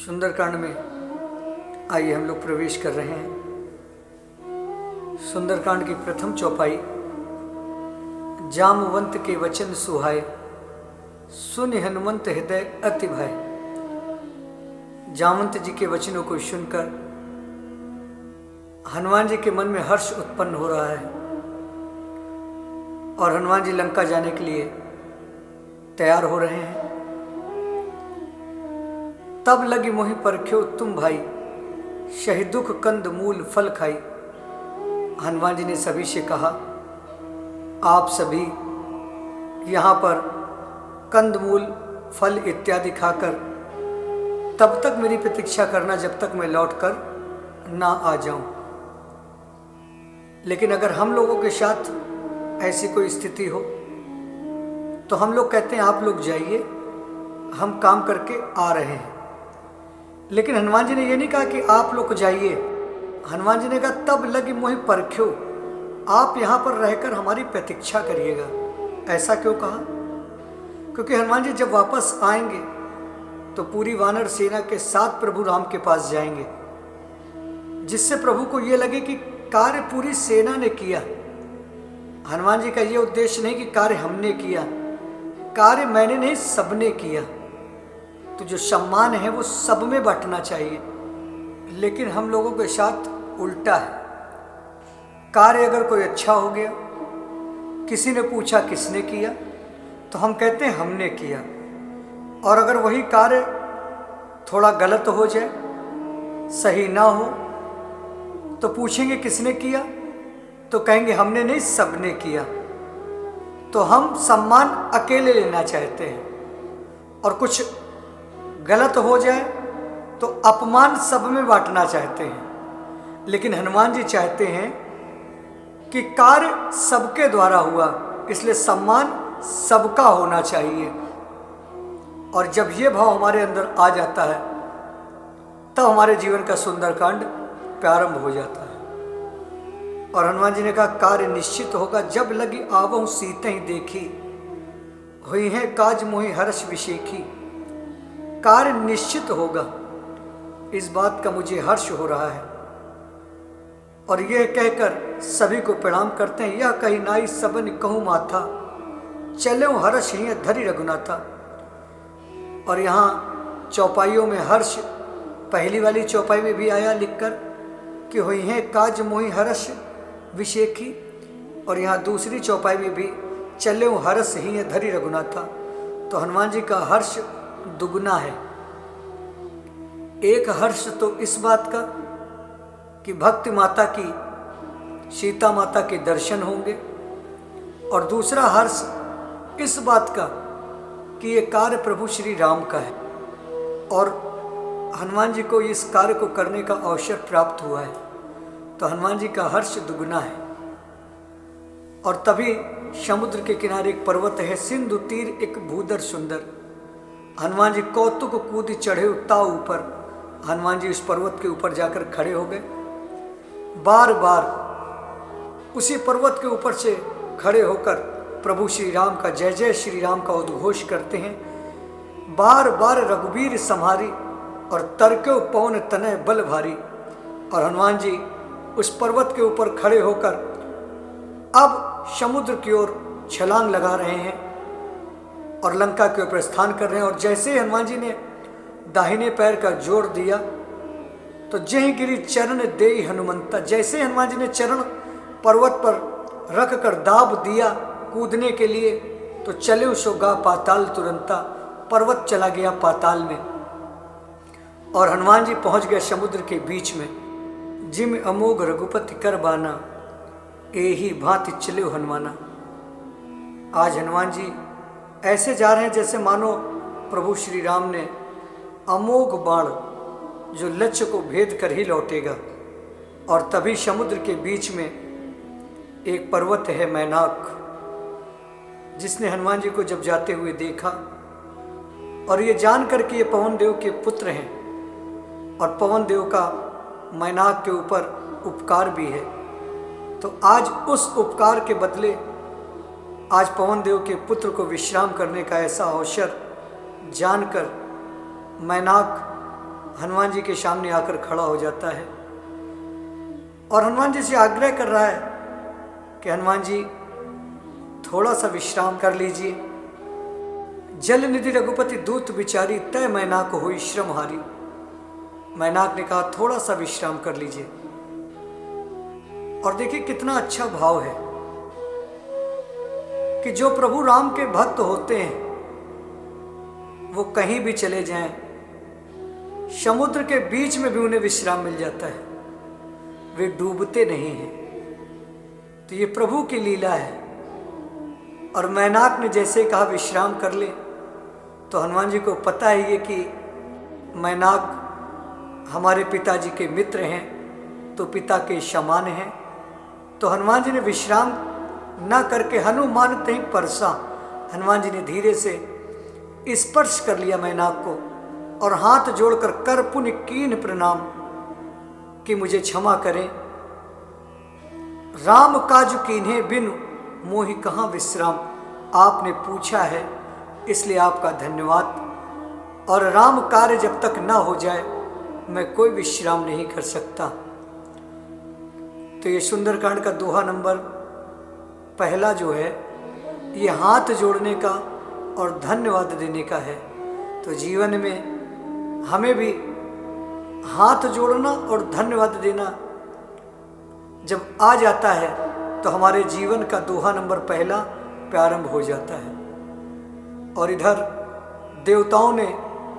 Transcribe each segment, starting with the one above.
सुंदरकांड में आइए हम लोग प्रवेश कर रहे हैं। सुंदरकांड की प्रथम चौपाई। जामवंत के वचन सुहाए, सुन हनुमंत हृदय अति भय। जामवंत जी के वचनों को सुनकर हनुमान जी के मन में हर्ष उत्पन्न हो रहा है और हनुमान जी लंका जाने के लिए तैयार हो रहे हैं। तब लगी मोहि परख्यो तुम भाई, शहि दुख कंद मूल फल खाई। हनुमान जी ने सभी से कहा, आप सभी यहाँ पर कंद मूल फल इत्यादि खाकर तब तक मेरी प्रतीक्षा करना जब तक मैं लौटकर ना आ जाऊं। लेकिन अगर हम लोगों के साथ ऐसी कोई स्थिति हो तो हम लोग कहते हैं आप लोग जाइए, हम काम करके आ रहे हैं। लेकिन हनुमान जी ने ये नहीं कहा कि आप लोग जाइए। हनुमान जी ने कहा तब लगी मोहि परख्यो, आप यहाँ पर रहकर हमारी प्रतीक्षा करिएगा। ऐसा क्यों कहा? क्योंकि हनुमान जी जब वापस आएंगे तो पूरी वानर सेना के साथ प्रभु राम के पास जाएंगे, जिससे प्रभु को ये लगे कि कार्य पूरी सेना ने किया। हनुमान जी का ये उद्देश्य नहीं कि कार्य हमने किया, कार्य मैंने नहीं सबने किया। तो जो सम्मान है वो सब में बांटना चाहिए। लेकिन हम लोगों के साथ उल्टा है। कार्य अगर कोई अच्छा हो गया, किसी ने पूछा किसने किया, तो हम कहते हैं हमने किया। और अगर वही कार्य थोड़ा गलत हो जाए, सही ना हो, तो पूछेंगे किसने किया, तो कहेंगे हमने नहीं सबने किया। तो हम सम्मान अकेले लेना चाहते हैं और कुछ गलत हो जाए तो अपमान सब में बांटना चाहते हैं। लेकिन हनुमान जी चाहते हैं कि कार्य सबके द्वारा हुआ, इसलिए सम्मान सबका होना चाहिए। और जब ये भाव हमारे अंदर आ जाता है तब हमारे जीवन का सुंदरकांड प्रारंभ हो जाता है। और हनुमान जी ने कहा कार्य निश्चित होगा, जब लगी आवहु सीते ही देखी, हुई है काज मोहि हर्ष विशेखी। कार्य निश्चित होगा, इस बात का मुझे हर्ष हो रहा है। और यह कहकर सभी को प्रणाम करते हैं। यह कही नाई सबन कहूँ माथा, चलो हर्ष ही धरि रघुनाथा। और यहाँ चौपाइयों में हर्ष पहली वाली चौपाई में भी आया लिखकर कि हुई है काज मोहि हर्ष विशेखी, और यहाँ दूसरी चौपाई में भी चलो हर्ष ही धरि रघुनाथा। तो हनुमान जी का हर्ष दुगना है। एक हर्ष तो इस बात का कि भक्ति माता की, सीता माता के दर्शन होंगे, और दूसरा हर्ष इस बात का कि ये कार्य प्रभु श्री राम का है और हनुमान जी को इस कार्य को करने का अवसर प्राप्त हुआ है। तो हनुमान जी का हर्ष दुगना है। और तभी समुद्र के किनारे एक पर्वत है, सिंधु तीर एक भूदर सुंदर। हनुमान जी कौतुक कूद चढ़े उता ऊपर। हनुमान जी उस पर्वत के ऊपर जाकर खड़े हो गए। बार बार उसी पर्वत के ऊपर से खड़े होकर प्रभु श्री राम का जय जय श्री राम का उद्घोष करते हैं। बार बार रघुबीर सम्हारी और तरक्यो पवन तनय बल भारी। और हनुमान जी उस पर्वत के ऊपर खड़े होकर अब समुद्र की ओर छलांग लगा रहे हैं और लंका के ओर प्रस्थान कर रहे हैं। और जैसे ही हनुमान जी ने दाहिने पैर का जोर दिया तो जय गिरी चरण देई हनुमंता। जैसे हनुमान जी ने चरण पर्वत पर रख कर दाब दिया कूदने के लिए, तो चले सो गा पाताल तुरंता। पर्वत चला गया पाताल में और हनुमान जी पहुंच गए समुद्र के बीच में। जिम अमोघ रघुपति कर बाना, एही भांति चले हनुमाना। आज हनुमान जी ऐसे जा रहे हैं जैसे मानो प्रभु श्री राम ने अमोघ बाण जो लक्ष्य को भेद कर ही लौटेगा। और तभी समुद्र के बीच में एक पर्वत है मैनाक, जिसने हनुमान जी को जब जाते हुए देखा और ये जानकर कि ये पवन देव के पुत्र हैं और पवन देव का मैनाक के ऊपर उपकार भी है, तो आज उस उपकार के बदले आज पवन देव के पुत्र को विश्राम करने का ऐसा अवसर जानकर मैनाक हनुमान जी के सामने आकर खड़ा हो जाता है और हनुमान जी से आग्रह कर रहा है कि हनुमान जी थोड़ा सा विश्राम कर लीजिए। जल निधि रघुपति दूत विचारी तय मैनाक होई श्रम हारी। मैनाक ने कहा थोड़ा सा विश्राम कर लीजिए। और देखिए कितना अच्छा भाव है कि जो प्रभु राम के भक्त होते हैं वो कहीं भी चले जाएं, समुद्र के बीच में भी उन्हें विश्राम मिल जाता है, वे डूबते नहीं हैं। तो ये प्रभु की लीला है। और मैनाक ने जैसे कहा विश्राम कर ले, तो हनुमान जी को पता है ये कि मैनाक हमारे पिताजी के मित्र हैं, तो पिता के समान हैं। तो हनुमान जी ने विश्राम न करके हनुमान तहीं परसा, हनुमान जी ने धीरे से स्पर्श कर लिया मैनाक को और हाथ जोड़कर कर पुण्य कीन प्रणाम कि मुझे क्षमा करें। राम काज कीन्हे बिनु मोहि कहाँ विश्राम। आपने पूछा है इसलिए आपका धन्यवाद। और राम कार्य जब तक ना हो जाए मैं कोई विश्राम नहीं कर सकता। तो ये सुंदरकांड का दोहा नंबर पहला जो है ये हाथ जोड़ने का और धन्यवाद देने का है। तो जीवन में हमें भी हाथ जोड़ना और धन्यवाद देना जब आ जाता है तो हमारे जीवन का दोहा नंबर पहला प्रारंभ हो जाता है। और इधर देवताओं ने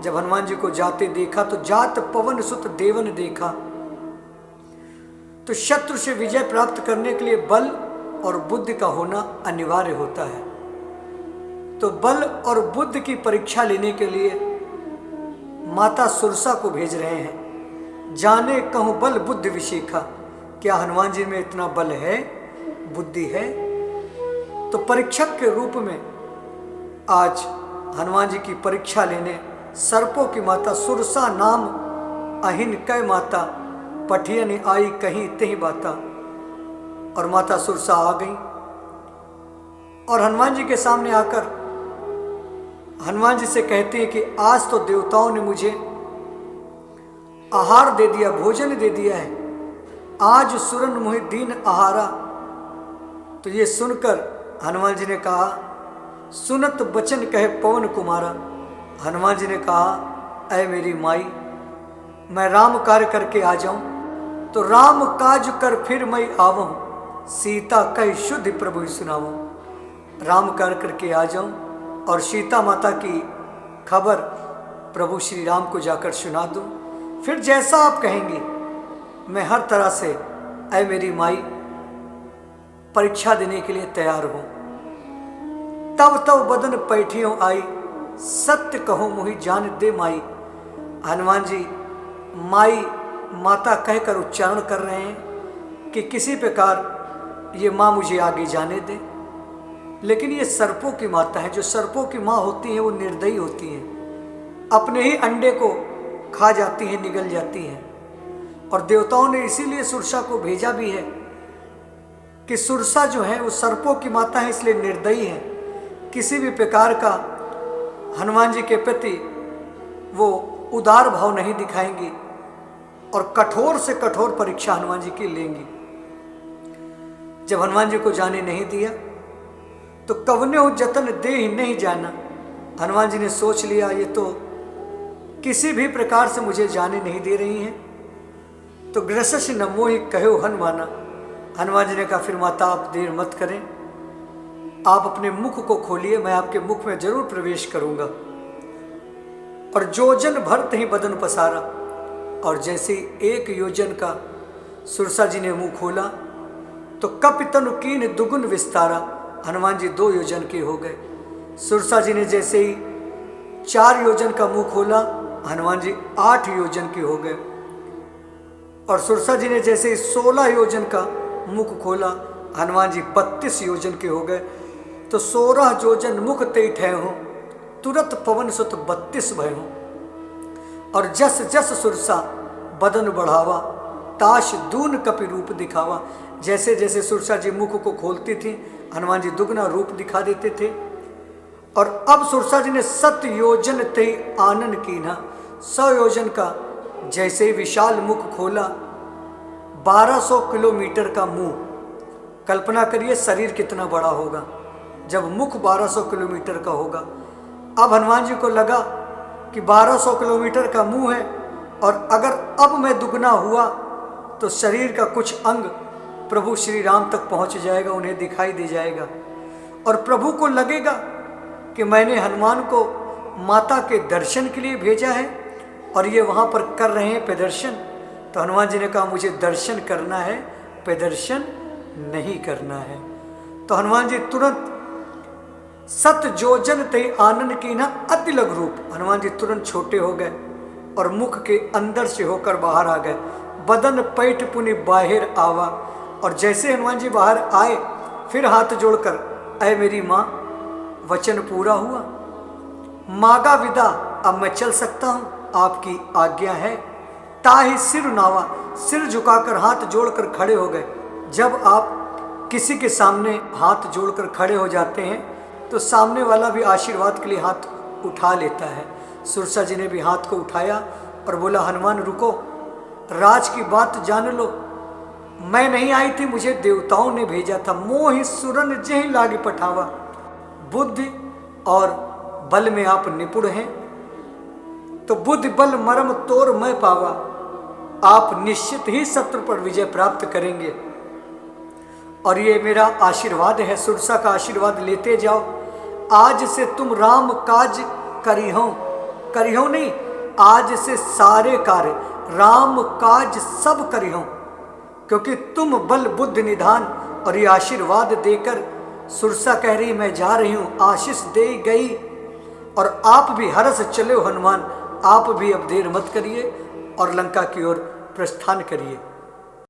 जब हनुमान जी को जाते देखा तो जात पवन सुत देवन देखा। तो शत्रु से विजय प्राप्त करने के लिए बल और बुद्धि का होना अनिवार्य होता है। तो बल और बुद्धि की परीक्षा लेने के लिए माता सुरसा को भेज रहे हैं। जाने कहूँ बल बुद्धि विशेखा, क्या हनुमान जी में इतना बल है, बुद्धि है? तो परीक्षक के रूप में आज हनुमान जी की परीक्षा लेने सर्पों की माता सुरसा नाम अहिन कै माता, पठियन आई कहीं तही बाता। और माता सुरसा आ गई और हनुमान जी के सामने आकर हनुमान जी से कहते हैं कि आज तो देवताओं ने मुझे आहार दे दिया, भोजन दे दिया है, आज सुरन मोहि दीन आहारा। तो ये सुनकर हनुमान जी ने कहा सुनत बचन कहे पवन कुमारा। हनुमान जी ने कहा ऐ मेरी माई, मैं राम कार्य करके आ जाऊं तो राम काज कर फिर मैं आवूं, सीता कह शुद्ध प्रभु सुनाऊं। राम कार्य करके आ जाऊं और सीता माता की खबर प्रभु श्री राम को जाकर सुना दूं, फिर जैसा आप कहेंगे मैं हर तरह से ऐ मेरी माई परीक्षा देने के लिए तैयार हूं। तब तब बदन पैठियों आई, सत्य कहो मुहि जान दे माई। हनुमान जी माई माता कहकर उच्चारण कर रहे हैं कि किसी प्रकार ये माँ मुझे आगे जाने दे। लेकिन ये सर्पों की माता है। जो सर्पों की माँ होती हैं वो निर्दयी होती हैं, अपने ही अंडे को खा जाती हैं, निगल जाती हैं। और देवताओं ने इसीलिए सुरसा को भेजा भी है कि सुरसा जो है वो सर्पों की माता है, इसलिए निर्दयी है। किसी भी प्रकार का हनुमान जी के प्रति वो उदार भाव नहीं दिखाएंगी और कठोर से कठोर परीक्षा हनुमान जी की लेंगी। जब हनुमान जी को जाने नहीं दिया तो कवने हो जतन दे ही नहीं जाना। हनुमान जी ने सोच लिया ये तो किसी भी प्रकार से मुझे जाने नहीं दे रही हैं। तो ग्रसस न मोहि कहो हनुमाना। हनुमान जी ने कहा फिर माता आप देर मत करें, आप अपने मुख को खोलिए, मैं आपके मुख में जरूर प्रवेश करूंगा। और जोजन भरत ही बदन पसारा। और जैसे एक योजन का सुरसा जी ने मुंह खोला तो कपितनु कीन दुगुन विस्तारा। हनुमान जी 2 योजन के हो गए। सुरसा जी ने जैसे ही 4 योजन का मुंह खोला, हनुमान जी 8 योजन के हो गए। और सुरसा जी ने जैसे ही 16 योजन का मुख खोला, हनुमान जी 32 योजन के हो गए। तो 16 योजन मुख ते ठय हो, तुरंत पवन सुत 32 भय हो। और जस जस सुरसा बदन बढ़ावा, ताश दून कपि रूप दिखावा। जैसे जैसे सुरसा जी मुख को खोलती थी, हनुमान जी दुगना रूप दिखा देते थे। और अब सुरसा जी ने 7 योजन ते आनन कीन्हा, 100 योजन का जैसे विशाल मुख खोला, 1200 किलोमीटर का मुंह। कल्पना करिए शरीर कितना बड़ा होगा जब मुख 1200 किलोमीटर का होगा। अब हनुमान जी को लगा कि 1200 किलोमीटर का मुंह है, और अगर अब मैं दुगना हुआ तो शरीर का कुछ अंग प्रभु श्री राम तक पहुंच जाएगा, उन्हें दिखाई दे जाएगा, और प्रभु को लगेगा कि मैंने हनुमान को माता के दर्शन के लिए भेजा है और ये वहाँ पर कर रहे हैं प्रदर्शन। तो हनुमान जी ने कहा मुझे दर्शन करना है, प्रदर्शन नहीं करना है। तो हनुमान जी तुरंत सत जोजन ते आनंद की ना अति लघु रूप, हनुमान जी तुरंत छोटे हो गए और मुख के अंदर से होकर बाहर आ गए। बदन पैठ पुनि बाहर आवा, और जैसे हनुमान जी बाहर आए फिर हाथ जोड़कर, ऐ मेरी माँ वचन पूरा हुआ, मांगा विदा, अब मैं चल सकता हूँ, आपकी आज्ञा है। ताहि सिर नावा, सिर झुकाकर हाथ जोड़कर खड़े हो गए। जब आप किसी के सामने हाथ जोड़कर खड़े हो जाते हैं तो सामने वाला भी आशीर्वाद के लिए हाथ उठा लेता है। सुरसा जी ने भी हाथ को उठाया और बोला हनुमान रुको, राज की बात जान लो, मैं नहीं आई थी, मुझे देवताओं ने भेजा था। मोहि सुरन जहि लागे पठावा, बुद्धि और बल में आप निपुण हैं, तो बुद्धि बल मरम तोर मैं पावा, आप निश्चित ही शत्रु पर विजय प्राप्त करेंगे। और ये मेरा आशीर्वाद है, सुरसा का आशीर्वाद लेते जाओ। आज से तुम राम काज करिहो नहीं, आज से सारे कार्य राम काज सब करिहो, क्योंकि तुम बल बुद्धि निधान। और ये आशीर्वाद देकर सुरसा कह रही मैं जा रही हूँ, आशीष दे गई। और आप भी हरस चले हो हनुमान, आप भी अब देर मत करिए और लंका की ओर प्रस्थान करिए।